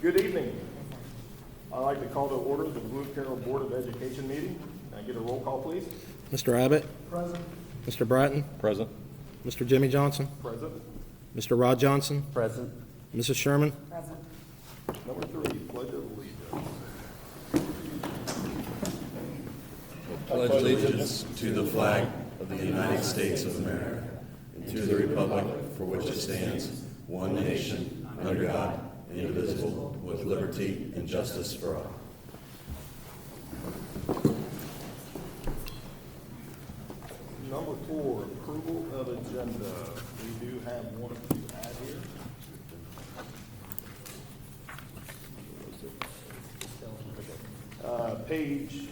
Good evening. I'd like to call to order the Blue Carroll Board of Education meeting. Can I get a roll call, please? Mr. Abbott? Present. Mr. Bratton? Present. Mr. Jimmy Johnson? Present. Mr. Rod Johnson? Present. Mrs. Sherman? Present. Number 3, Pledge of Allegiance. Pledge allegiance to the flag of the United States of America and to the republic for which it stands, one nation, under God, indivisible, with liberty and justice for all. Number 4, approval of agenda. We do have one to add here. Page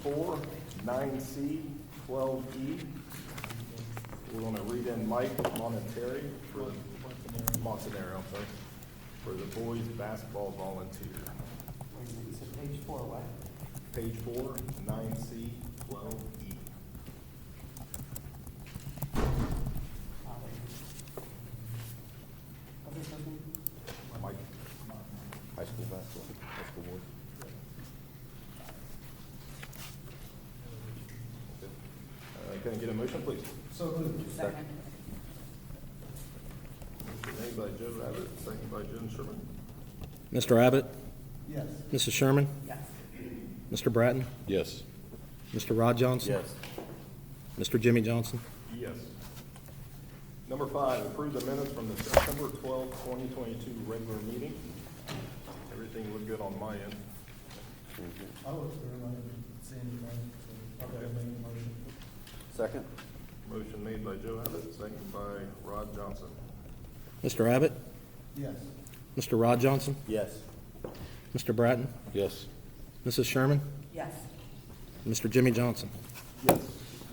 4, 9C, 12E. We're going to read in Mike Montanari for the boys basketball volunteer. So page 4, what? Page 4, 9C, 12E. What's this supposed to mean? Mike, high school basketball, high school boys. Can I get a motion, please? So moved. Second. Motion made by Joe Abbott, second by Jen Sherman. Mr. Abbott? Yes. Mrs. Sherman? Yes. Mr. Bratton? Yes. Mr. Rod Johnson? Yes. Mr. Jimmy Johnson? Yes. Number 5, approve the minutes from the September 12, 2022 regular meeting. Everything looked good on my end. I looked through and I didn't see anything, so I'll go ahead and make a motion. Second. Motion made by Joe Abbott, second by Rod Johnson. Mr. Abbott? Yes. Mr. Rod Johnson? Yes. Mr. Bratton? Yes. Mrs. Sherman? Yes. Mr. Jimmy Johnson? Yes.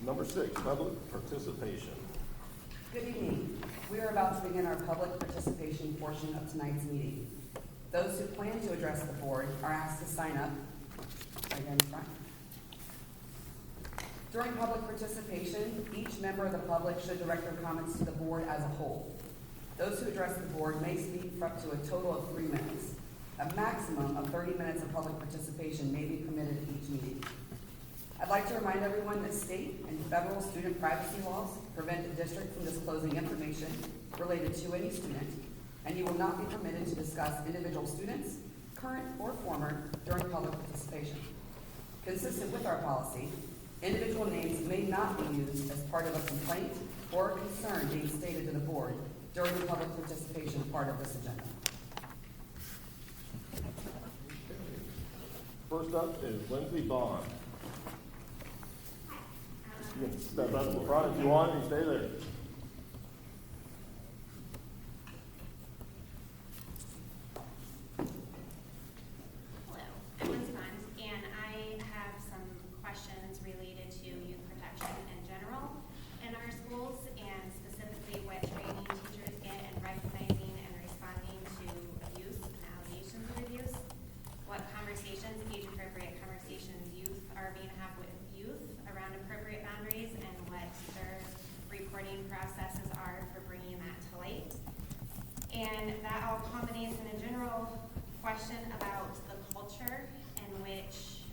Number 6, public participation. Good evening. We are about to begin our public participation portion of tonight's meeting. Those who plan to address the board are asked to sign up right here in front. During public participation, each member of the public should direct their comments to the board as a whole. Those who address the board may speak for up to a total of 3 minutes. A maximum of 30 minutes of public participation may be permitted at each meeting. I'd like to remind everyone that state and federal student privacy laws prevent the district from disclosing information related to any student, and you will not be permitted to discuss individual students, current or former, during public participation. Consistent with our policy, individual names may not be used as part of a complaint or a concern being stated to the board during the public participation part of this agenda. First up is Lindsay Bond. You can step up in front if you want, and stay there. Hello, I'm Lindsay Bond, and I have some questions related to youth protection in general in our schools, and specifically what training teachers get in recognizing and responding to abuse and allegations of abuse, what conversations, age-appropriate conversations youth are being had with youth around appropriate boundaries, and what their reporting processes are for bringing that to light. And that all culminates in a general question about the culture in which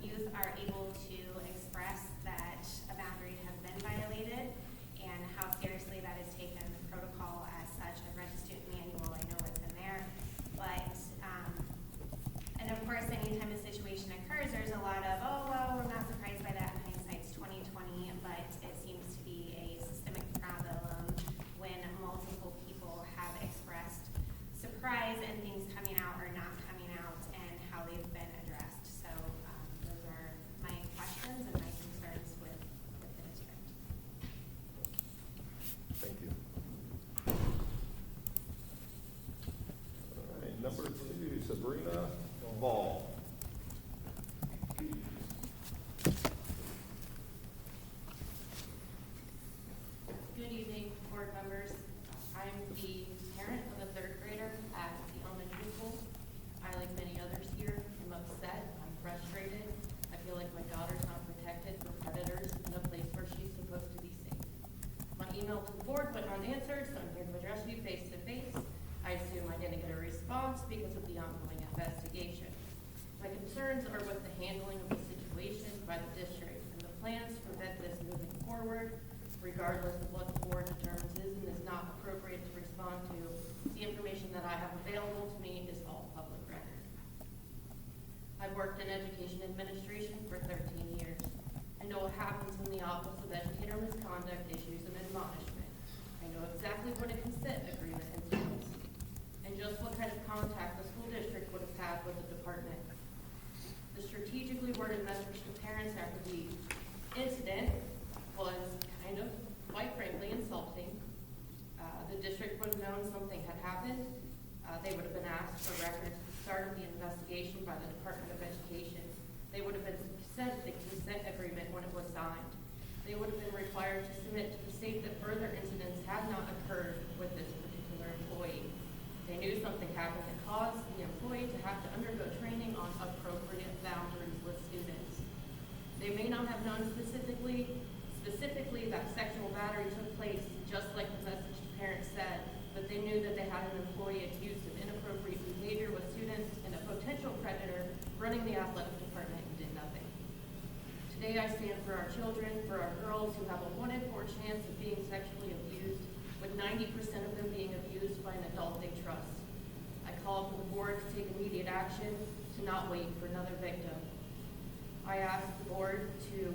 youth are able to express that a boundary has been violated, and how seriously that is taken. The protocol as such, I've read the student manual, I know what's in there, but and of course, anytime a situation occurs, there's a lot of, oh, well, we're not surprised by that, hindsight's 2020, but it seems to be a systemic problem when multiple people have expressed surprise and things coming out or not coming out, and how they've been addressed. So those are my questions and my concerns with the district. Thank you. All right, number 2, Sabrina Ball. Good evening, board members. I'm the parent of a 3rd grader at the elementary school. I, like many others here, am upset. I'm frustrated. I feel like my daughter's not protected from predators in a place where she's supposed to be safe. My email to the board went unanswered, so I'm here to address you face to face. I assume I didn't get a response response because of the ongoing investigation. My concerns are with the handling of the situation by the district and the plans to prevent this moving forward, regardless of what the board determines is and is not appropriate to respond to. The information that I have available to me is all public record. I've worked in education administration for 13 years. I know what happens when the Office of Educator Misconduct issues an admonishment. I know exactly what a consent agreement entails, and just what kind of contact the school district would have had with the department. The strategically worded message to parents after the incident was kind of, quite frankly, insulting. The district would have known something had happened. They would have been asked for records at the start of the investigation by the Department of Education. They would have been sent the consent agreement when it was signed. They would have been required to submit to the state that further incidents had not occurred with this particular employee. They knew something happened that caused the employee to have to undergo training on appropriate boundaries with students. They may not have known specifically that sexual battery took place, just like the message to parents said, but they knew that they had an employee accused of inappropriate behavior with students and a potential predator running the athletic department and did nothing. Today I stand for our children, for our girls who have a 1 in 4 chance of being sexually abused, with 90% of them being abused by an adult they trust. I call for the board to take immediate action, to not wait for another victim. I ask the board to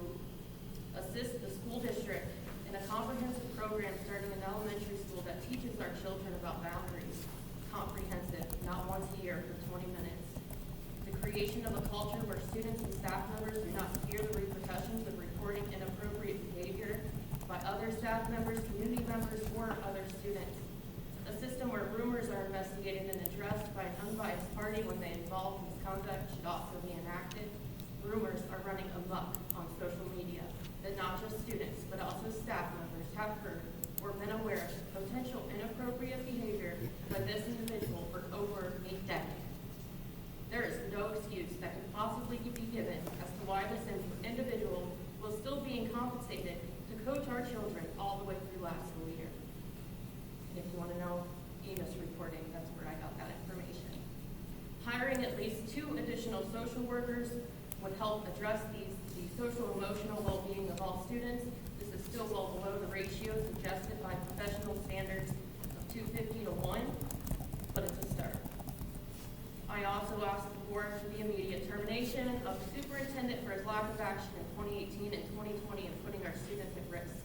assist the school district in a comprehensive program starting in elementary school that teaches our children about boundaries. Comprehensive, not once a year for 20 minutes. The creation of a culture where students and staff members do not fear the repercussions of reporting inappropriate behavior by other staff members, community members, or other students. A system where rumors are investigated and addressed by an unbiased party when they involve misconduct should also be enacted. Rumors are running amok on social media that not just students, but also staff members have heard or been aware of potential inappropriate behavior by this individual for over a decade. There is no excuse that could possibly be given as to why this individual was still being compensated to coach our children all the way through last school year. And if you want to know EMIS reporting, that's where I got that information. Hiring at least 2 additional social workers would help address the social emotional well-being of all students. This is still well below the ratio suggested by professional standards of 250 to 1, but it's a start. I also asked the board for the immediate termination of the superintendent for his lack of action in 2018 and 2020 and putting our students at risk.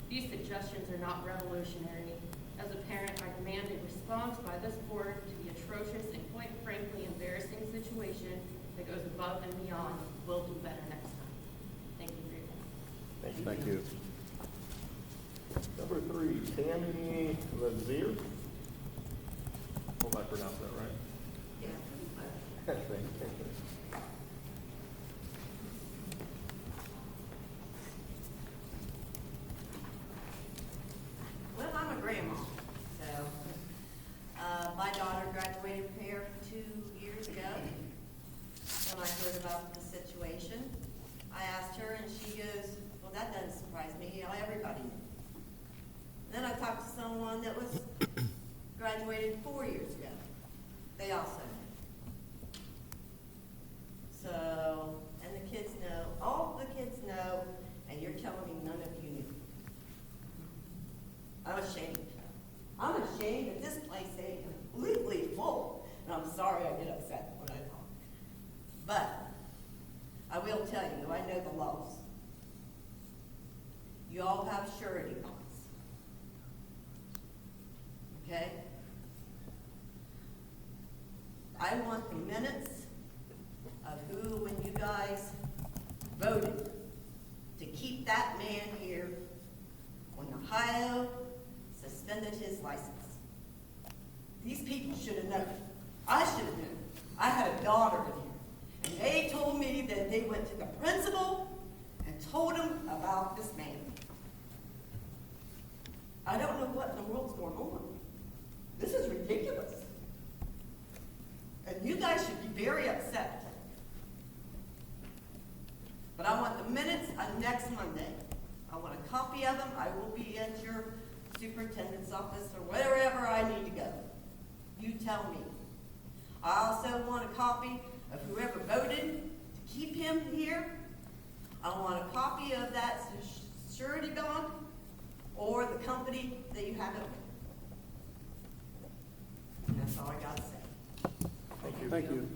These suggestions are not revolutionary. As a parent, I demand a response by this board to the atrocious and quite frankly embarrassing situation that goes above and beyond. We'll do better next time. Thank you for your time. Thank you. Number 3, Tammy Lazier. Hope I pronounced that right. Yeah. Thank you. Well, I'm a grandma, so, my daughter graduated from here 2 years ago. When I heard about the situation, I asked her and she goes, well, that doesn't surprise me, everybody knew. Then I talked to someone that was graduated 4 years ago. They also knew. So, and the kids know, all the kids know, and you're telling me none of you knew. I'm ashamed. I'm ashamed that this place ain't completely full. And I'm sorry I get upset when I talk. But I will tell you, I know the laws. You all have surety bonds. Okay? I want the minutes of who, when you guys voted to keep that man here when Ohio suspended his license. These people should have known. I should have known. I had a daughter in here, and they told me that they went to the principal and told him about this man. I don't know what in the world's going on. This is ridiculous. And you guys should be very upset. But I want the minutes on next Monday. I want a copy of them. I will be at your superintendent's office or wherever I need to go. You tell me. I also want a copy of whoever voted to keep him here. I want a copy of that surety bond or the company that you have it with. That's all I got to say. Thank you. Thank you.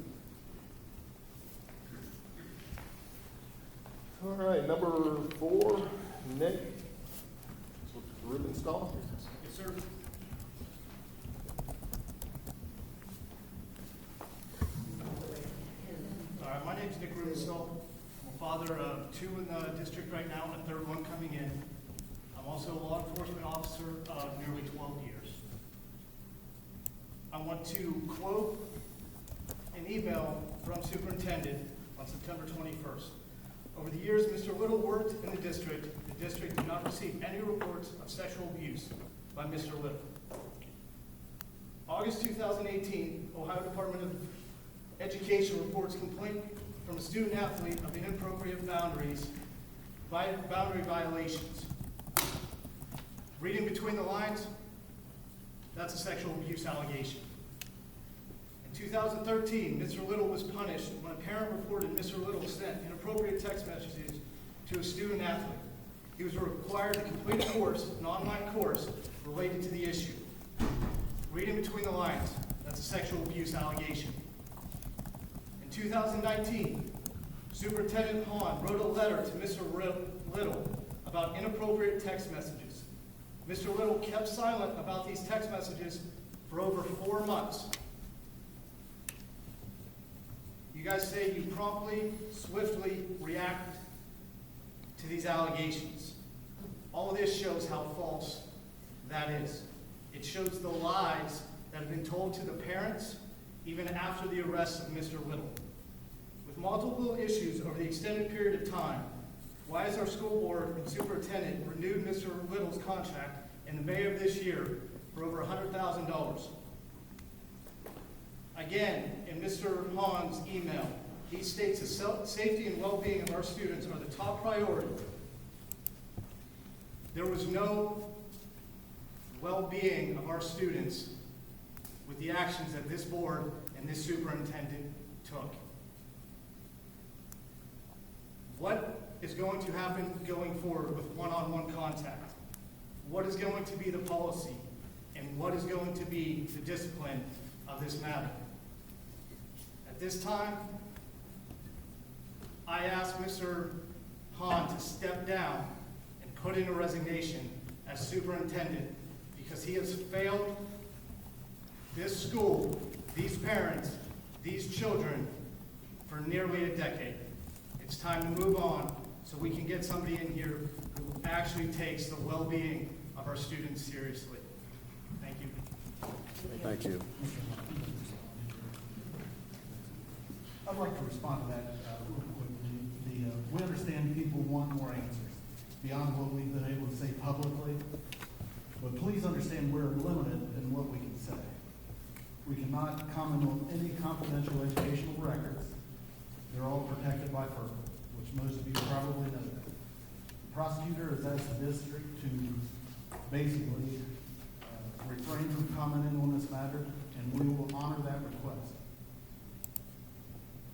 All right, number 4, Nick Rubenstahl. Yes, sir. All right, my name's Nick Rubenstahl. I'm a father of 2 in the district right now and a 3rd one coming in. I'm also a law enforcement officer of nearly 12 years. I want to quote an email from superintendent on September 21st. Over the years Mr. Little worked in the district did not receive any reports of sexual abuse by Mr. Little. August 2018, Ohio Department of Education reports complaint from a student athlete of inappropriate boundary violations. Reading between the lines, that's a sexual abuse allegation. In 2013, Mr. Little was punished when a parent reported Mr. Little sent inappropriate text messages to a student athlete. He was required to complete a course, an online course, related to the issue. Reading between the lines, that's a sexual abuse allegation. In 2019, Superintendent Hahn wrote a letter to Mr. Little about inappropriate text messages. Mr. Little kept silent about these text messages for over 4 months. You guys say you promptly, swiftly react to these allegations. All of this shows how false that is. It shows the lies that have been told to the parents even after the arrest of Mr. Little. With multiple issues over the extended period of time, why has our school board and superintendent renewed Mr. Little's contract in May of this year for over $100,000? Again, in Mr. Hahn's email, he states the safety and well-being of our students are the top priority. There was no well-being of our students with the actions that this board and this superintendent took. What is going to happen going forward with one-on-one contact? What is going to be the policy? And what is going to be the discipline of this matter? At this time, I ask Mr. Hahn to step down and put in a resignation as superintendent because he has failed this school, these parents, these children for nearly a decade. It's time to move on so we can get somebody in here who actually takes the well-being of our students seriously. Thank you. Thank you. I'd like to respond to that real quickly. We understand people want more answers beyond what we've been able to say publicly, but please understand we're limited in what we can say. We cannot comment on any confidential educational records. They're all protected by FERPA, which most of you probably know that. The prosecutor has asked the district to basically refrain from commenting on this matter, and we will honor that request.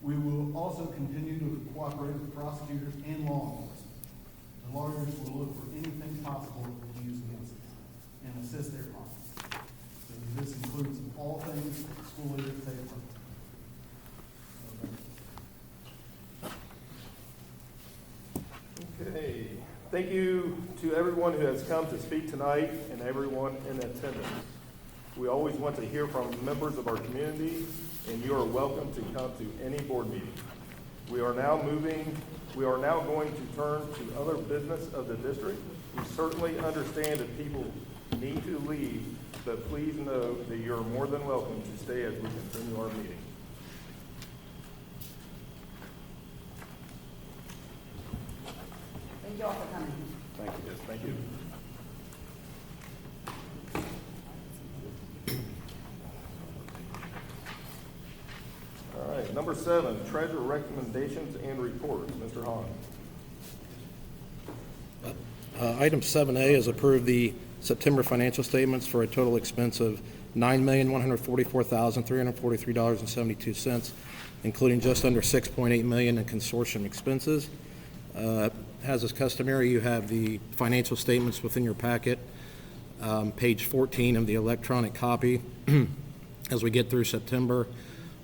We will also continue to cooperate with prosecutors and law enforcement. The lawyers will look for anything possible to use against us and assist their clients. So this includes all things school leaders say. Okay, thank you to everyone who has come to speak tonight and everyone in attendance. We always want to hear from members of our community, and you are welcome to come to any board meeting. We are now going to turn to other business of the district. We certainly understand that people need to leave, but please know that you're more than welcome to stay as we continue our meeting. Thank you all for coming. Thank you. Yes, thank you. All right, number 7, treasurer recommendations and reports. Mr. Hahn. Item 7A is approve the September financial statements for a total expense of $9,144,343.72, including just under $6.8 million in consortium expenses. As is customary, you have the financial statements within your packet, page 14 of the electronic copy. As we get through September,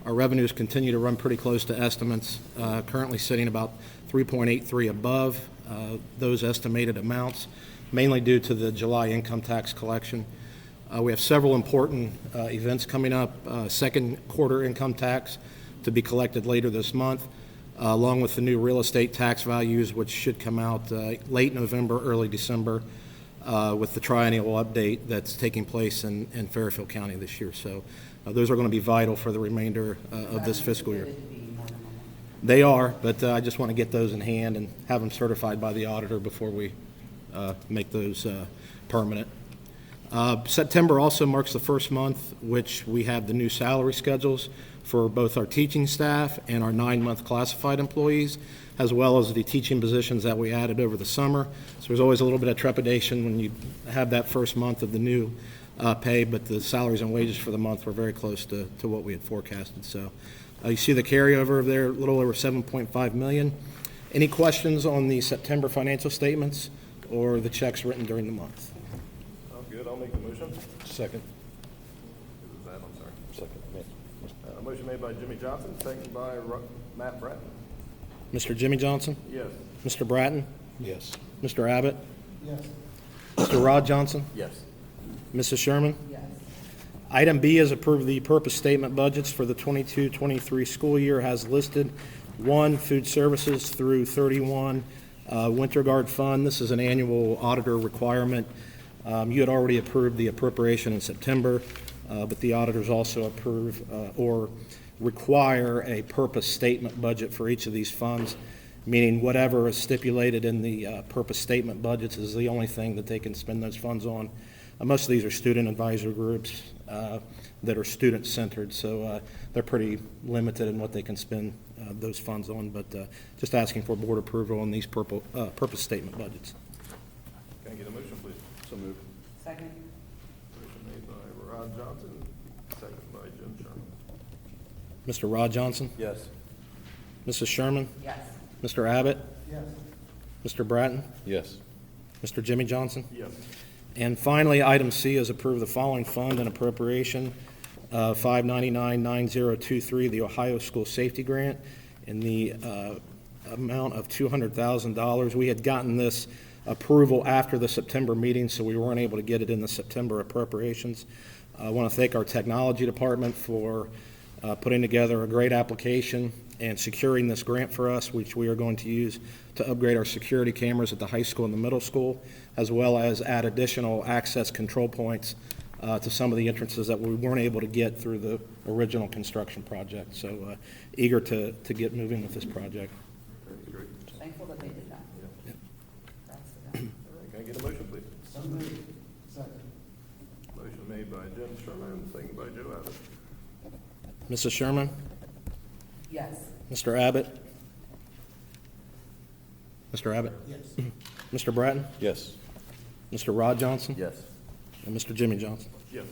our revenues continue to run pretty close to estimates, currently sitting about 3.83 above those estimated amounts, mainly due to the July income tax collection. We have several important events coming up. Second quarter income tax to be collected later this month, along with the new real estate tax values, which should come out late November, early December, with the triennial update that's taking place in Fairfield County this year. So those are going to be vital for the remainder of this fiscal year. They are, but I just want to get those in hand and have them certified by the auditor before we make those permanent. September also marks the first month which we have the new salary schedules for both our teaching staff and our 9-month classified employees, as well as the teaching positions that we added over the summer. So there's always a little bit of trepidation when you have that first month of the new pay, but the salaries and wages for the month were very close to what we had forecasted. So you see the carryover there, a little over $7.5 million. Any questions on the September financial statements or the checks written during the month? I'm good. I'll make the motion. Second. Who was that? I'm sorry. Second. Motion made by Jimmy Johnson, seconded by Matt Bratton. Mr. Jimmy Johnson? Yes. Mr. Bratton? Yes. Mr. Abbott? Yes. Mr. Rod Johnson? Yes. Mrs. Sherman? Yes. Item B is approve the purpose statement budgets for the 22-23 school year as listed. 1, food services through 31, Winter Guard Fund. This is an annual auditor requirement. You had already approved the appropriation in September, but the auditors also approve or require a purpose statement budget for each of these funds, meaning whatever is stipulated in the purpose statement budgets is the only thing that they can spend those funds on. Most of these are student advisor groups that are student-centered, so they're pretty limited in what they can spend those funds on, but just asking for board approval on these purpose statement budgets. Can I get a motion, please? So moved. Second. Motion made by Rod Johnson, seconded by Jim Sherman. Mr. Rod Johnson? Yes. Mrs. Sherman? Yes. Mr. Abbott? Yes. Mr. Bratton? Yes. Mr. Jimmy Johnson? Yes. And finally, item C is approve the following fund and appropriation, 599-9023, the Ohio School Safety Grant, in the amount of $200,000. We had gotten this approval after the September meeting, so we weren't able to get it in the September appropriations. I want to thank our technology department for putting together a great application and securing this grant for us, which we are going to use to upgrade our security cameras at the high school and the middle school, as well as add additional access control points to some of the entrances that we weren't able to get through the original construction project. So eager to get moving with this project. That's great. Thankful that they did that. Congrats to them. All right, can I get a motion, please? So moved. Second. Motion made by Jim Sherman, seconded by Joe Abbott. Mrs. Sherman? Yes. Mr. Abbott? Mr. Abbott? Yes. Mr. Bratton? Yes. Mr. Rod Johnson? Yes. And Mr. Jimmy Johnson? Yes.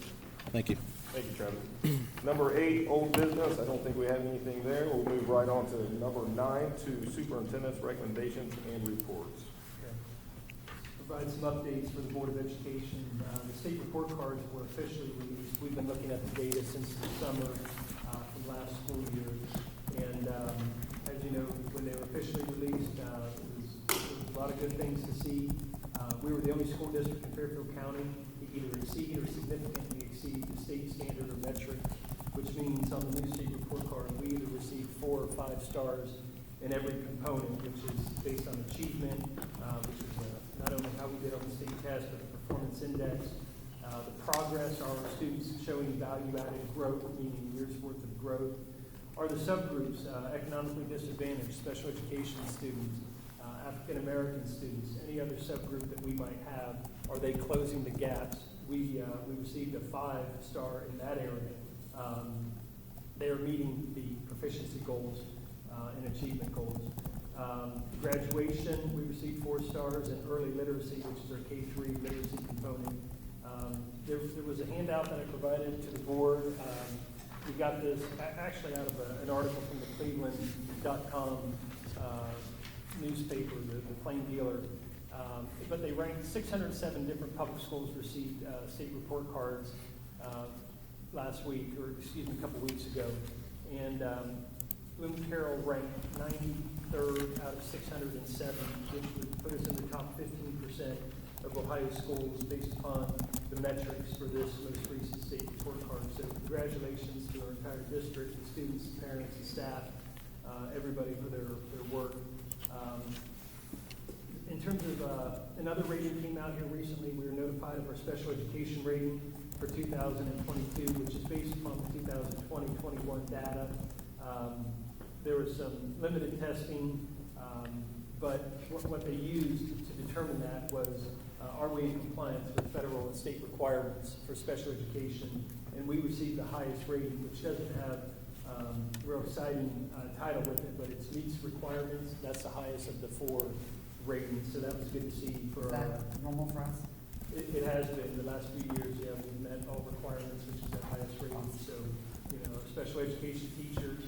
Thank you. Thank you, Travis. Number 8, old business. I don't think we have anything there. We'll move right on to number 9, to superintendent's recommendations and reports. Provide some updates for the Board of Education. The state report cards were officially released. We've been looking at the data since the summer from last school year. And as you know, when they were officially released, it was a lot of good things to see. We were the only school district in Fairfield County to either exceed or significantly exceed the state standard or metric, which means on the new state report card, we either received 4 or 5 stars in every component, which is based on achievement, which is not only how we did on the state test, but the performance index, the progress, are our students showing value-added growth, meaning years worth of growth, are the subgroups, economically disadvantaged, special education students, African-American students, any other subgroup that we might have, are they closing the gaps? We received a 5-star in that area. They are meeting the proficiency goals and achievement goals. Graduation, we received 4 stars in early literacy, which is our K-3 literacy component. There was a handout that I provided to the board. We got this actually out of an article from the Cleveland.com newspaper, the Plain Dealer. But they ranked 607 different public schools received state report cards last week, or excuse me, a couple weeks ago. And Bloom Carroll ranked 93rd out of 607, which would put us in the top 15% of Ohio schools based upon the metrics for this most recent state report card. So congratulations to our entire district, the students, parents, and staff, everybody for their work. In terms of another rating came out here recently, we were notified of our special education rating for 2022, which is based upon the 2020-21 data. There was some limited testing, but what they used to determine that was, are we in compliance with federal and state requirements for special education? And we received the highest rating, which doesn't have a real exciting title with it, but it meets requirements. That's the highest of the 4 ratings, so that was good to see. For Is that normal for us? It has been the last few years. Yeah, we've met all requirements, which is the highest rating. So, our special education teachers,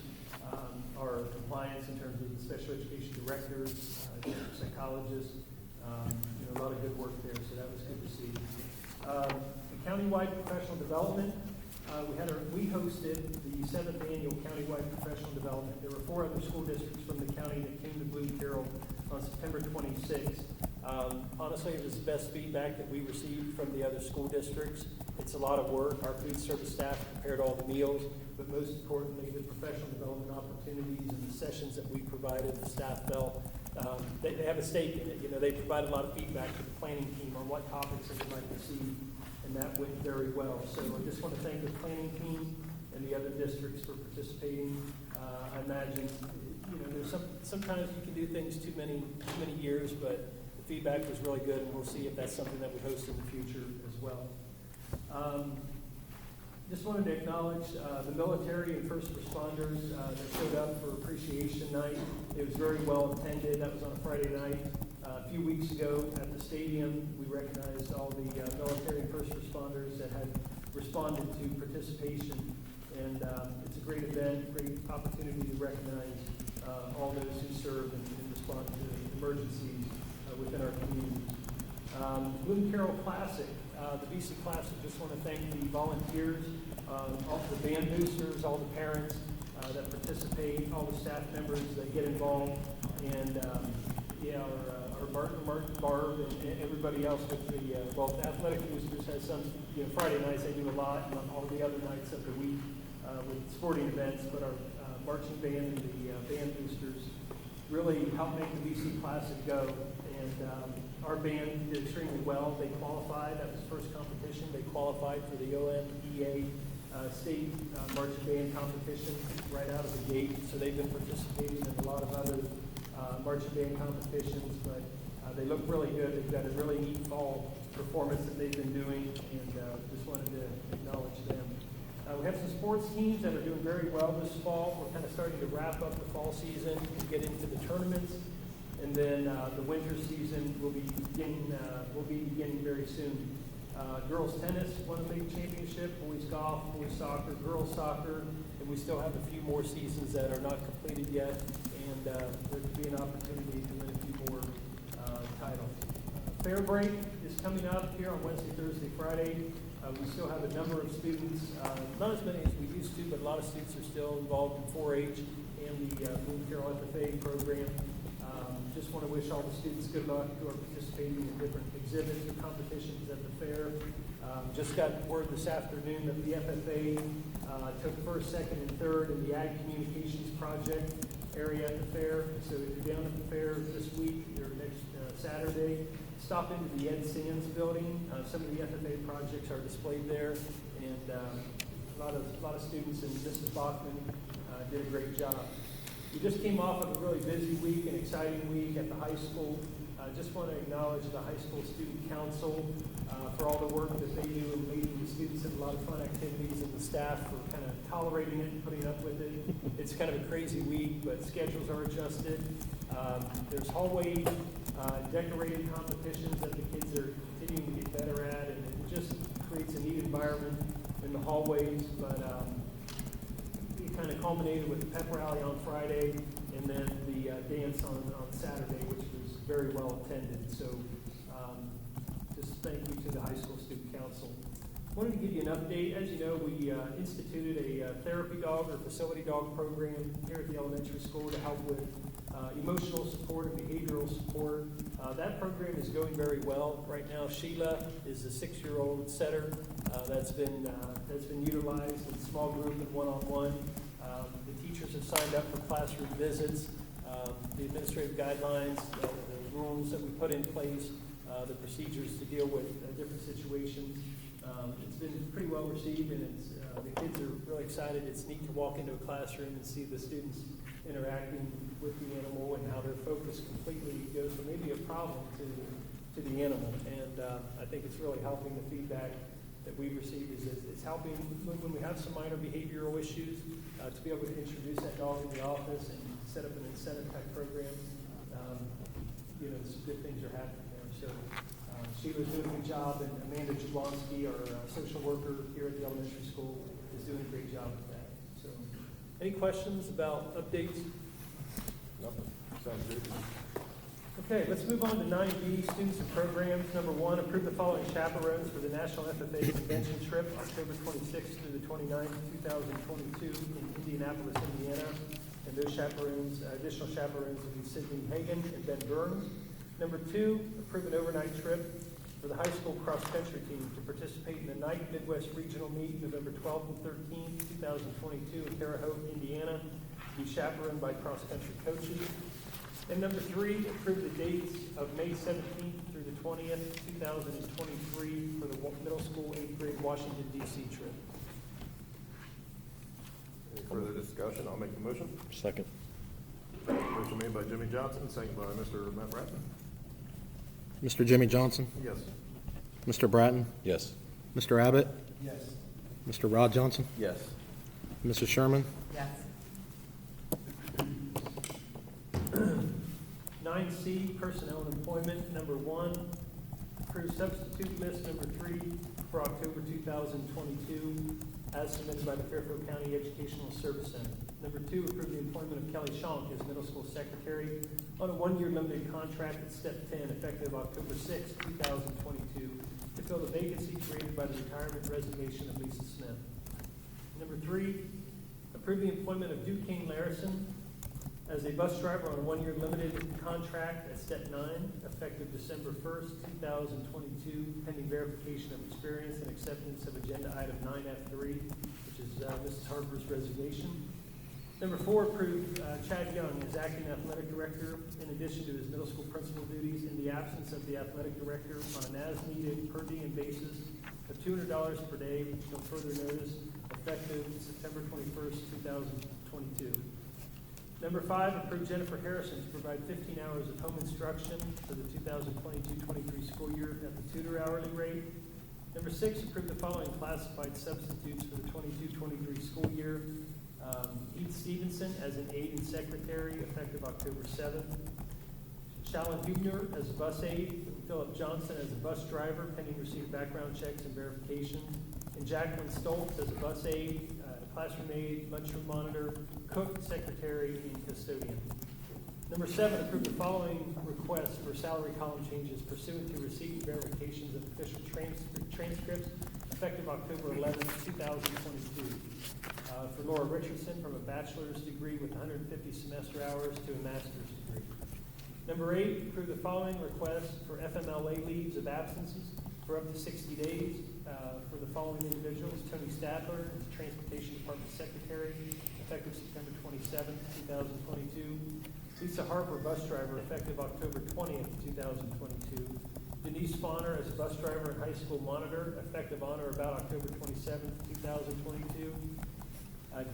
our compliance in terms of the special education directors, psychologists, a lot of good work there. So that was good to see. The countywide professional development. We hosted the 7th annual countywide professional development. There were 4 other school districts from the county that came to Bloom Carroll on September 26th. Honestly, it was the best feedback that we received from the other school districts. It's a lot of work. Our food service staff prepared all the meals, but most importantly, the professional development opportunities and the sessions that we provided, the staff felt they have a stake in it. They provided a lot of feedback to the planning team on what topics they would like to see, and that went very well. So I just want to thank the planning team and the other districts for participating. I imagine, there's sometimes you can do things too many years, but the feedback was really good, and we'll see if that's something that we host in the future as well. Just wanted to acknowledge the military and first responders that showed up for Appreciation Night. It was very well attended. That was on a Friday night. A few weeks ago at the stadium, we recognized all the military and first responders that had responded to participation. And it's a great event, great opportunity to recognize all those who serve and respond to emergencies within our community. Bloom Carroll Classic. The BC Classic, just want to thank the volunteers, all the band boosters, all the parents that participate, all the staff members that get involved, and our Martin, Barb, and everybody else with the athletic boosters has some, Friday nights they do a lot, and on all the other nights of the week with sporting events, but our marching band and the band boosters really help make the BC Classic go. And our band did extremely well. They qualified. That was the first competition. They qualified for the OMEA state marching band competition right out of the gate. So they've been participating in a lot of other marching band competitions, but they look really good. They've got a really neat fall performance that they've been doing, and just wanted to acknowledge them. We have some sports teams that are doing very well this fall. We're kind of starting to wrap up the fall season and get into the tournaments. And then the winter season will be beginning very soon. Girls tennis won a big championship, boys golf, boys soccer, girls soccer, and we still have a few more seasons that are not completed yet, and there could be an opportunity to win a few more titles. Fair break is coming up here on Wednesday, Thursday, Friday. We still have a number of students, not as many as we used to, but a lot of students are still involved in 4-H and the Bloom Carroll FFA program. Just want to wish all the students good luck who are participating in different exhibits and competitions at the fair. Just got word this afternoon that the FFA took first, second, and third in the Ag Communications Project area at the fair. So if you're down at the fair this week or next Saturday, stop into the Ed Sands building. Some of the FFA projects are displayed there, and a lot of students and Mrs. Bachman did a great job. We just came off of a really busy week, an exciting week at the high school. Just want to acknowledge the high school student council for all the work that they do in leading the students in a lot of fun activities, and the staff for kind of tolerating it and putting up with it. It's kind of a crazy week, but schedules are adjusted. There's hallway decorating competitions that the kids are continuing to get better at, and It just creates a neat environment in the hallways, but it kind of culminated with the pep rally on Friday and then the dance on Saturday, which was very well attended. So just thank you to the high school student council. Wanted to give you an update. As you know, we instituted a therapy dog or facility dog program here at the elementary school to help with emotional support and behavioral support. That program is going very well. Right now, Sheila is a 6-year-old setter that's been utilized in small group and one-on-one. The teachers have signed up for classroom visits. The administrative guidelines, the rules that we put in place, the procedures to deal with different situations. It's been pretty well received, and it's the kids are really excited. It's neat to walk into a classroom and see the students interacting with the animal and how their focus completely goes from maybe a problem to the animal. And I think it's really helping. The feedback that we've received is it's helping when we have some minor behavioral issues to be able to introduce that dog in the office and set up an incentive type program. Some good things are happening there. So Sheila's doing a good job, and Amanda Jablonski, our social worker here at the elementary school, is doing a great job with that. So, any questions about updates? Nothing. Sounds good. Okay, let's move on to 9B, students and programs. Number 1, approve the following chaperones for the National FFA Convention trip, October 26th through the 29th, 2022 in Indianapolis, Indiana. And those chaperones, additional chaperones will be Sydney Hagan and Ben Burns. Number 2, approve an overnight trip for the high school cross-country team to participate in the Night Midwest Regional Meet, November 12th and 13th, 2022 in Terre Haute, Indiana, to be chaperoned by cross-country coaches. And number 3, approve the dates of May 17th through the 20th, 2023 for the middle school 8th grade Washington, D.C. trip. Any further discussion? I'll make the motion. Second. Motion made by Jimmy Johnson, second by Mr. Matt Bratton. Mr. Jimmy Johnson? Yes. Mr. Bratton? Yes. Mr. Abbott? Yes. Mr. Rod Johnson? Yes. Mrs. Sherman? Yes. 9C, personnel and employment. Number 1, approve substitute list number 3 for October 2022 as submitted by the Fairfield County Educational Service Center. Number 2, approve the employment of Kelly Schonk as middle school secretary on a 1-year limited contract at step 10 effective October 6, 2022 to fill the vacancy created by the retirement resignation of Lisa Smith. Number 3, approve the employment of Duquesne Larison as a bus driver on a 1-year limited contract at step 9, effective December 1st, 2022, pending verification of experience and acceptance of agenda item 9F3, which is Mrs. Harper's resignation. Number 4, approve Chad Young as acting athletic director in addition to his middle school principal duties in the absence of the athletic director on an as-needed per diem basis of $200 per day until further notice, effective September 21st, 2022. Number 5, approve Jennifer Harrison to provide 15 hours of home instruction for the 2022-23 school year at the tutor hourly rate. Number 6, approve the following classified substitutes for the 22-23 school year. Heath Stevenson as an aide and secretary, effective October 7th. Shalyn Hubner as a bus aide. Philip Johnson as a bus driver, pending receipt of background checks and verification. And Jacqueline Stoltz as a bus aide, classroom aide, lunchroom monitor, cook, secretary, and custodian. Number 7, approve the following requests for salary column changes pursuant to receipt and verifications of official transcripts effective October 11, 2022. For Laura Richardson, from a bachelor's degree with 150 semester hours to a master's degree. Number 8, approve the following requests for FMLA leaves of absences for up to 60 days for the following individuals: Tony Stadler, Transportation Department Secretary, effective September 27, 2022. Lisa Harper, bus driver, effective October 20th, 2022. Denise Fauner as a bus driver and high school monitor, effective on or about October 27th, 2022.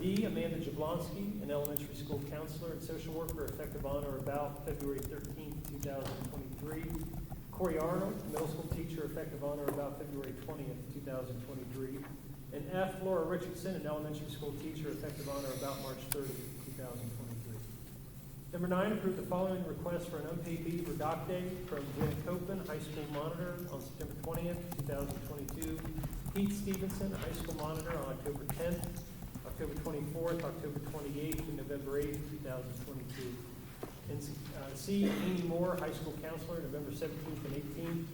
D, Amanda Jablonski, an elementary school counselor and social worker, effective on or about February 13th, 2023. Corey Arnold, middle school teacher, effective on or about February 20th, 2023. And F, Laura Richardson, an elementary school teacher, effective on or about March 30th, 2023. Number 9, approve the following request for an unpaid leave or dock day from Glenn Copeland, high school monitor, on September 20th, 2022. Pete Stevenson, high school monitor, on October 10th, October 24th, October 28th, and November 8th, 2022. And C, Amy Moore, high school counselor, November 17th and 18th,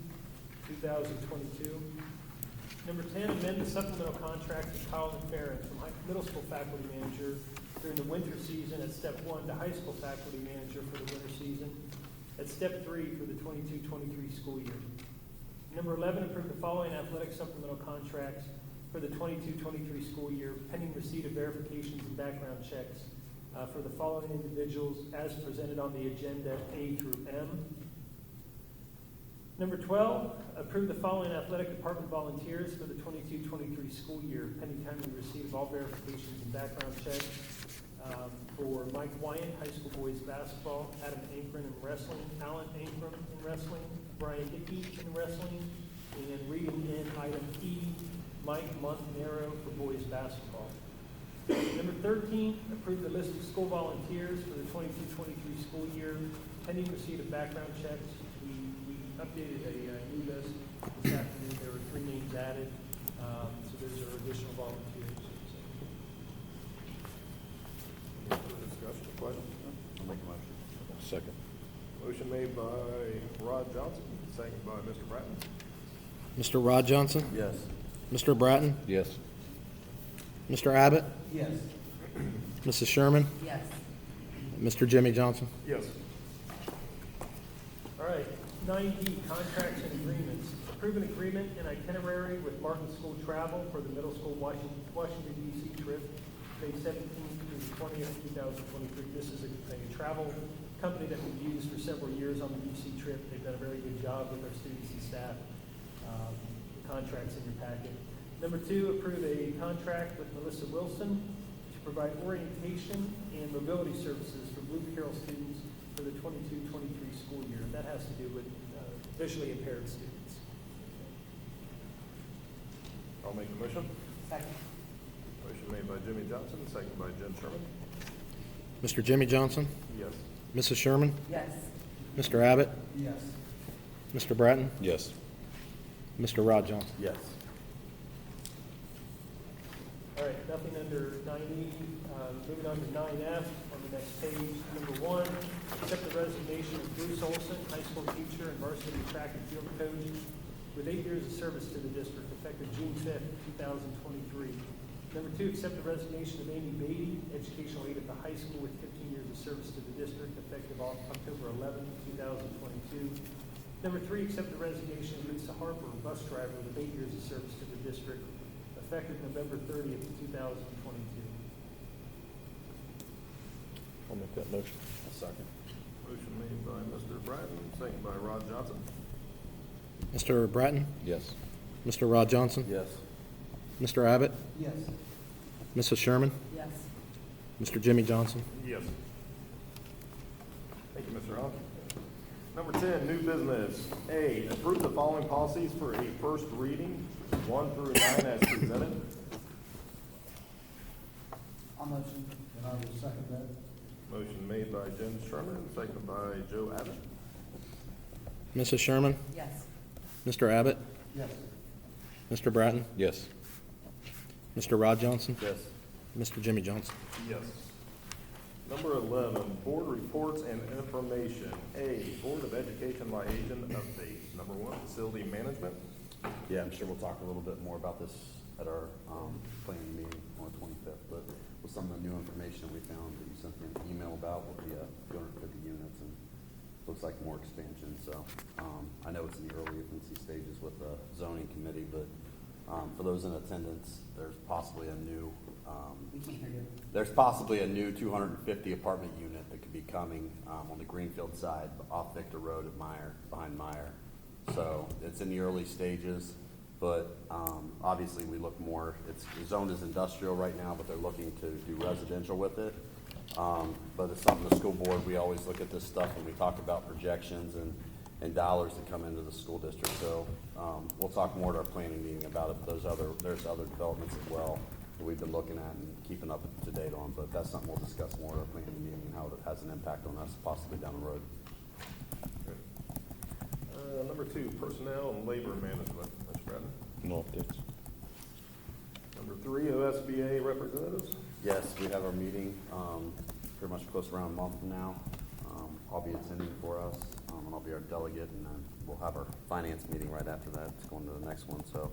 2022. Number 10, amend the supplemental contract with Kyle McFerrin from middle school faculty manager during the winter season at step 1 to high school faculty manager for the winter season at step 3 for the 22-23 school year. Number 11, approve the following athletic supplemental contracts for the 22-23 school year pending receipt of verifications and background checks for the following individuals as presented on the agenda A through M. Number 12, approve the following athletic department volunteers for the 22-23 school year, pending timely receipt of all verifications and background checks for Mike Wyant, high school boys basketball, Adam Ankren in wrestling, Alan Ankren in wrestling, Brian Hickey in wrestling, and reading in item E, Mike Montanero for boys basketball. Number 13, approve the list of school volunteers for the 22-23 school year, pending receipt of background checks. We updated a new list this afternoon. There were 3 names added, so those are additional volunteers. Discussion, questions? I'll make a motion. Second. Motion made by Rod Johnson, second by Mr. Bratton. Mr. Rod Johnson? Yes. Mr. Bratton? Yes. Mr. Abbott? Yes. Mrs. Sherman? Yes. Mr. Jimmy Johnson? Yes. All right, 9D, contracts and agreements. Approve an agreement and itinerary with Martin School Travel for the middle school Washington D.C. trip, May 17th through the 20th, 2023. This is a travel company that we've used for several years on the D.C. trip. They've done a very good job with our students and staff. The contract's in your packet. Number 2, approve a contract with Melissa Wilson to provide orientation and mobility services for Blue Carroll students for the 22-23 school year. That has to do with visually impaired students. I'll make the motion. Second. Motion made by Jimmy Johnson, second by Jen Sherman. Mr. Jimmy Johnson? Yes. Mrs. Sherman? Yes. Mr. Abbott? Yes. Mr. Bratton? Yes. Mr. Rod Johnson? Yes. All right, nothing under 9E. Moving on to 9F on the next page. Number 1, accept the resignation of Bruce Olson, high school teacher and varsity track and field coach with 8 years of service to the district, effective June 5th, 2023. Number 2, accept the resignation of Amy Beatty, educational aide at the high school with 15 years of service to the district, effective October 11th, 2022. Number 3, accept the resignation of Lisa Harper, bus driver with 8 years of service to the district, effective November 30th, 2022. I'll make that motion. I'll second. Motion made by Mr. Bratton, second by Rod Johnson. Mr. Bratton? Yes. Mr. Rod Johnson? Yes. Mr. Abbott? Yes. Mrs. Sherman? Yes. Mr. Jimmy Johnson? Yes. Thank you, Mr. Allen. Number 10, new business. A, approve the following policies for a first reading, 1 through 9 as presented. I'll motion. And I will second that. Motion made by Jen Sherman, seconded by Joe Abbott. Mrs. Sherman? Yes. Mr. Abbott? Yes. Mr. Bratton? Yes. Mr. Rod Johnson? Yes. Mr. Jimmy Johnson? Yes. Number 11, board reports and information. A, Board of Education liaison updates. Number 1, facility management. Yeah, I'm sure we'll talk a little bit more about this at our planning meeting on the 25th, but with some of the new information that we found that you sent me an email about with the 250 units, and looks like more expansion. So I know it's in the early infancy stages with the zoning committee, but for those in attendance, there's possibly a new We can't hear you. there's possibly a new 250 apartment unit that could be coming on the Greenfield side off Victor Road at Meyer, behind Meyer. So it's in the early stages, but obviously we look more, it's zoned as industrial right now, but they're looking to do residential with it. But it's something the school board, we always look at this stuff when we talk about projections and dollars that come into the school district. So we'll talk more at our planning meeting about it. There's other developments as well. that we've been looking at and keeping up to date on, but that's something we'll discuss more at our planning meeting and how it has an impact on us possibly down the road. Number 2, personnel and labor management. Mr. Bratton. No updates. Number 3, OSBA representatives. Yes, we have our meeting, pretty much close around a month from now. I'll be attending for us, and I'll be our delegate, and then we'll have our finance meeting right after that. It's going to the next one, so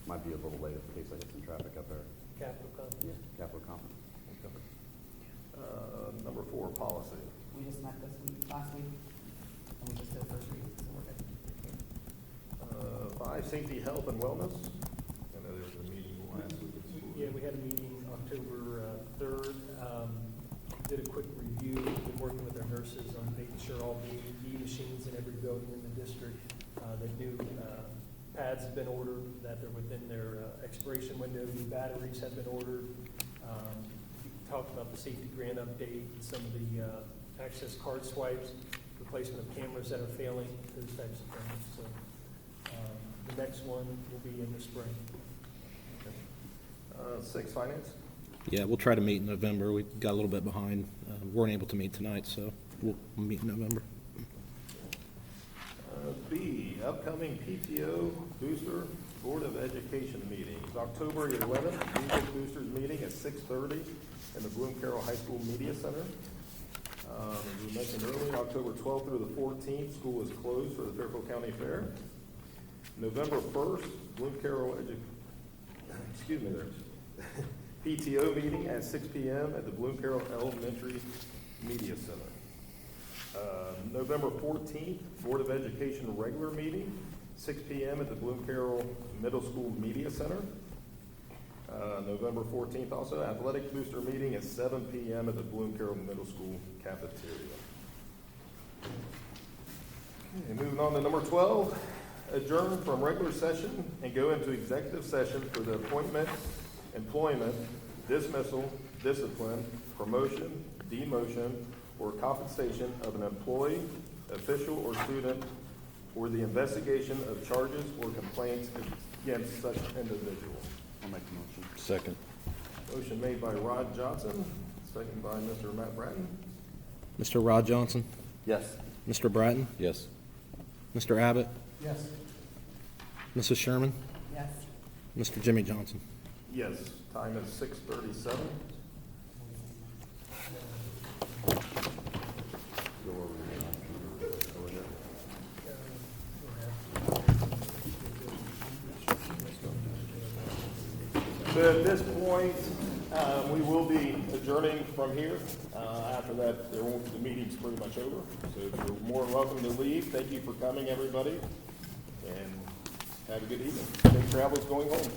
might be a little late in case I get some traffic up there. Capital conference. Yeah, Capital Conference. Number 4, policy. We just met last week, and we just did a first reading, so we're good. 5, safety, health, and wellness. I know there was a meeting last week at school. Yeah, we had a meeting October 3rd. Did a quick review, been working with our nurses on making sure all the BOE machines in every building in the district, the new pads have been ordered, that they're within their expiration window, new batteries have been ordered. We talked about the safety grant update, some of the access card swipes, replacement of cameras that are failing, those types of things. So the next one will be in the spring. 6, finance. Yeah, we'll try to meet in November. We got a little bit behind. Weren't able to meet tonight, so we'll meet in November. B, upcoming PTO booster Board of Education meetings. October 11th, Music Boosters meeting at 6:30 in the Bloom Carroll High School Media Center. As we mentioned earlier, October 12th through the 14th, school is closed for the Fairfield County Fair. November 1st, Bloom Carroll PTO meeting at 6 p.m. at the Bloom Carroll Elementary Media Center. November 14th, Board of Education regular meeting, 6 p.m. at the Bloom Carroll Middle School Media Center. November 14th also, athletic booster meeting at 7 p.m. at the Bloom Carroll Middle School cafeteria. Okay, moving on to number 12, adjourn from regular session and go into executive session for the appointment, employment, dismissal, discipline, promotion, demotion, or compensation of an employee, official, or student, or the investigation of charges or complaints against such individual. I'll make the motion. Second. Motion made by Rod Johnson, second by Mr. Matt Bratton. Mr. Rod Johnson, Yes. Mr. Bratton, Yes. Mr. Abbott, Yes. Mrs. Sherman, Yes. Mr. Jimmy Johnson. Yes, time is 6:37. Go over here. So at this point, we will be adjourning from here. After that, the meeting's pretty much over. So you're more than welcome to leave. Thank you for coming, everybody, and have a good evening. Safe travels going home.